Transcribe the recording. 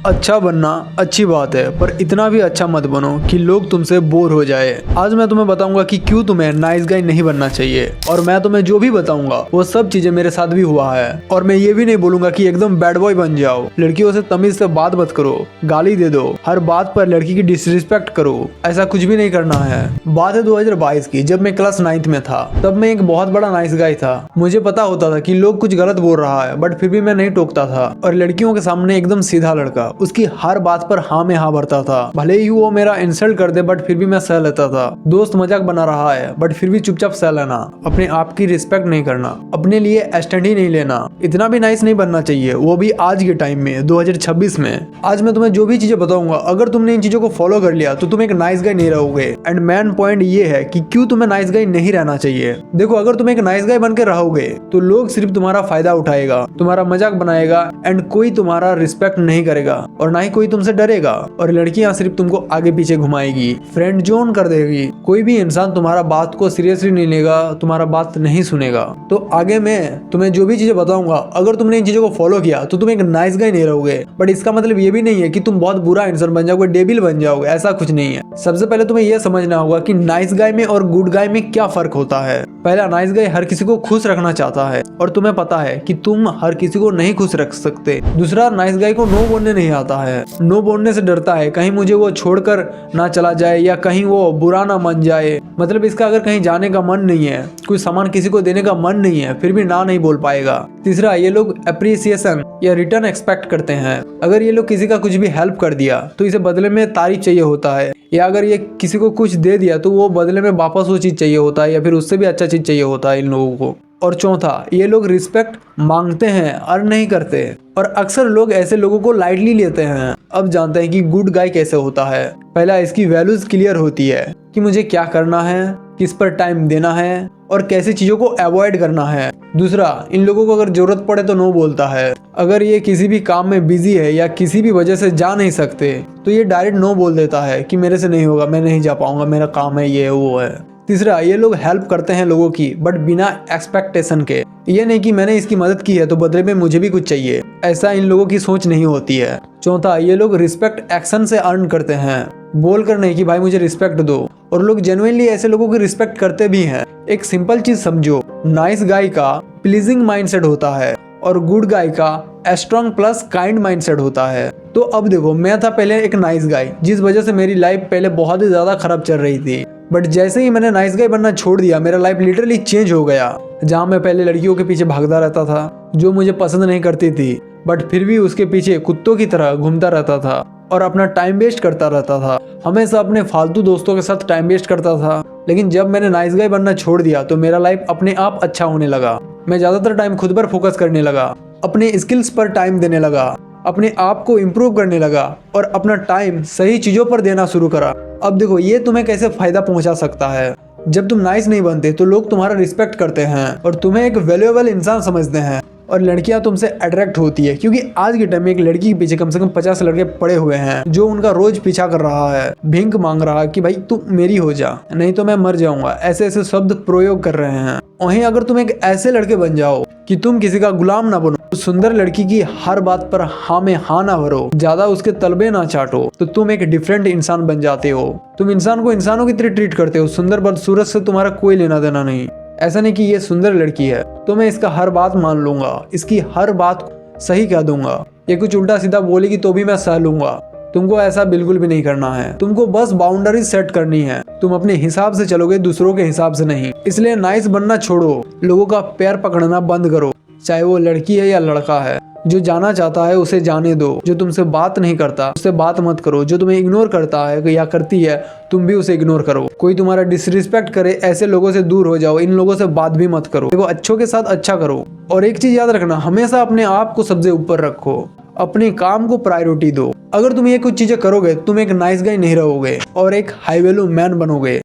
अच्छा बनना अच्छी बात है, पर इतना भी अच्छा मत बनो कि लोग तुमसे बोर हो जाए। आज मैं तुम्हें बताऊंगा कि क्यों तुम्हें नाइस गाय नहीं बनना चाहिए, और मैं तुम्हें जो भी बताऊंगा वो सब चीजें मेरे साथ भी हुआ है। और मैं ये भी नहीं बोलूंगा कि एकदम बैड बॉय बन जाओ, लड़कियों से तमीज से बात मत करो, गाली दे दो, हर बात पर लड़की की डिसरिस्पेक्ट करो, ऐसा कुछ भी नहीं करना है। बात है 2022 की, जब मैं क्लास 9th में था। तब मैं एक बहुत बड़ा नाइस गाय था। मुझे पता होता था कि लोग कुछ गलत बोल रहा है, बट फिर भी मैं नहीं टोकता था। और लड़कियों के सामने एकदम सीधा लड़का, उसकी हर बात पर हाँ में हाँ भरता था। भले ही वो मेरा इंसल्ट कर दे, बट फिर भी मैं सह लेता था। दोस्त मजाक बना रहा है, बट फिर भी चुपचाप सह लेना। अपने आप की रिस्पेक्ट नहीं करना, अपने लिए स्टैंड ही नहीं लेना। इतना भी नाइस नहीं बनना चाहिए, वो भी आज के टाइम में 2026 में। आज मैं तुम्हें जो भी चीजें बताऊंगा, अगर तुमने इन चीजों को फॉलो कर लिया तो तुम एक नाइस गाय नहीं रहोगे। एंड मेन पॉइंट ये है कि क्यों तुम्हें नाइस गाय नहीं रहना चाहिए। देखो, अगर तुम एक नाइस गाय बन के रहोगे तो लोग सिर्फ तुम्हारा फायदा उठाएगा, तुम्हारा मजाक बनाएगा, एंड कोई तुम्हारा रिस्पेक्ट नहीं करेगा और ना ही कोई तुमसे डरेगा। और लड़कियां सिर्फ तुमको आगे पीछे घुमाएगी, फ्रेंड जोन कर देगी। कोई भी इंसान तुम्हारा बात को सीरियसली नहीं लेगा, तुम्हारा बात नहीं सुनेगा। तो आगे मैं तुम्हें जो भी चीजें बताऊंगा, अगर तुमने इन चीजों को फॉलो किया तो तुम एक नाइस गाय नहीं रहोगे। बट इसका मतलब ये भी नहीं है कि तुम बहुत बुरा इंसान बन जाओगे, डेबिल बन जाओगे, ऐसा कुछ नहीं है। सबसे पहले तुम्हें यह समझना होगा कि नाइस गाय में और गुड गाय में क्या फर्क होता है। पहला, नाइस गाय हर किसी को खुश रखना चाहता है, और तुम्हें पता है कि तुम हर किसी को नहीं खुश रख सकते। दूसरा, नाइस गाय को नो बोलने नहीं आता है। नो बोलने से डरता है, कहीं मुझे वो छोड़कर ना चला जाए या कहीं वो बुरा ना मान जाए। मतलब इसका अगर कहीं जाने का मन नहीं है, कोई सामान किसी को देने का मन नहीं है, फिर भी ना नहीं बोल पाएगा। तीसरा, ये लोग अप्रिसिएशन या रिटर्न एक्सपेक्ट करते हैं। अगर ये लोग किसी का कुछ भी हेल्प कर दिया तो इसे बदले में तारीफ चाहिए होता है, या अगर ये किसी को कुछ दे दिया तो वो बदले में वापस वो चीज चाहिए होता है, या फिर उससे भी अच्छा चीज चाहिए होता है इन लोगों को। और चौथा, ये लोग रिस्पेक्ट मांगते हैं, अर्न नहीं करते। और अक्सर लोग ऐसे लोगों को लाइटली लेते हैं। अब जानते हैं कि गुड गाय कैसे होता है। पहला, इसकी वैल्यूज क्लियर होती है कि मुझे क्या करना है, किस पर टाइम देना है और कैसी चीजों को अवॉइड करना है। दूसरा, इन लोगों को अगर जरूरत पड़े तो नो बोलता है। अगर ये किसी भी काम में बिजी है या किसी भी वजह से जा नहीं सकते तो ये डायरेक्ट नो बोल देता है कि मेरे से नहीं होगा, मैं नहीं जा पाऊंगा, मेरा काम है, ये है, वो है। तीसरा, ये लोग हेल्प करते हैं लोगों की, बट बिना एक्सपेक्टेशन के। ये नहीं कि मैंने इसकी मदद की है तो बदले में मुझे भी कुछ चाहिए, ऐसा इन लोगों की सोच नहीं होती है। चौथा, ये लोग रिस्पेक्ट एक्शन से अर्न करते हैं, बोल कर नहीं कि भाई मुझे रिस्पेक्ट दो। और लोग जेन्युइनली ऐसे लोगों की रिस्पेक्ट करते भी हैं। एक सिंपल चीज समझो, नाइस गाय का प्लीजिंग माइंडसेट होता है और गुड गाय का स्ट्रॉन्ग प्लस काइंड माइंडसेट होता है। तो अब देखो, मैं था पहले एक नाइस गाय, जिस वजह से मेरी लाइफ पहले बहुत ही ज्यादा खराब चल रही थी। बट जैसे ही मैंने नाइस गाय बनना छोड़ दिया, मेरा लाइफ लिटरली चेंज हो गया। जहाँ मैं पहले लड़कियों के पीछे भागता रहता था जो मुझे पसंद नहीं करती थी, बट फिर भी उसके पीछे कुत्तों की तरह घूमता रहता था और अपना टाइम वेस्ट करता रहता था, हमेशा अपने फालतू दोस्तों के साथ टाइम वेस्ट करता था। लेकिन जब मैंने नाइस गाय बनना छोड़ दिया तो मेरा लाइफ अपने आप अच्छा होने लगा। मैं ज्यादातर टाइम खुद पर फोकस करने लगा, अपने स्किल्स पर टाइम देने लगा, अपने आप को इम्प्रूव करने लगा और अपना टाइम सही चीजों पर देना शुरू करा। अब देखो, ये तुम्हें कैसे फायदा पहुंचा सकता है। जब तुम नाइस नहीं बनते तो लोग तुम्हारा रिस्पेक्ट करते हैं और तुम्हें एक वैल्यूएबल इंसान समझते हैं, और लड़कियां तुमसे अट्रैक्ट होती है। क्योंकि आज के टाइम में एक लड़की के पीछे कम से कम 50 लड़के पड़े हुए हैं जो उनका रोज पीछा कर रहा है, भिंक मांग रहा है कि भाई तू मेरी हो जा, नहीं तो मैं मर जाऊंगा, ऐसे ऐसे शब्द प्रयोग कर रहे हैं। वहीं अगर तुम एक ऐसे लड़के बन जाओ कि तुम किसी का गुलाम ना बनो, तो सुंदर लड़की की हर बात पर हाँ में हाँ ना भरो, ज्यादा उसके तलबे ना चाटो, तो तुम एक डिफरेंट इंसान बन जाते हो। तुम इंसान को इंसानों की तरह ट्रीट करते हो। सुंदर बदसूरत से तुम्हारा कोई लेना देना नहीं। ऐसा नहीं कि ये सुंदर लड़की है तो मैं इसका हर बात मान लूंगा, इसकी हर बात सही कह दूंगा, ये कुछ उल्टा सीधा बोलेगी तो भी मैं सह लूंगा। तुमको ऐसा बिल्कुल भी नहीं करना है। तुमको बस बाउंड्री सेट करनी है। तुम अपने हिसाब से चलोगे, दूसरों के हिसाब से नहीं। इसलिए नाइस बनना छोड़ो, लोगों का पैर पकड़ना बंद करो, चाहे वो लड़की है या लड़का है। जो जाना चाहता है उसे जाने दो, जो तुमसे बात नहीं करता उससे बात मत करो, जो तुम्हें इग्नोर करता है या करती है तुम भी उसे इग्नोर करो। कोई तुम्हारा डिसरिस्पेक्ट करे, ऐसे लोगों से दूर हो जाओ, इन लोगों से बात भी मत करो। देखो, अच्छों के साथ अच्छा करो। और एक चीज याद रखना, हमेशा अपने आप को सबसे ऊपर रखो, अपने काम को प्रायोरिटी दो। अगर तुम ये कुछ चीजें करोगे तुम एक नाइस गाय नहीं रहोगे और एक हाई वैल्यू मैन बनोगे।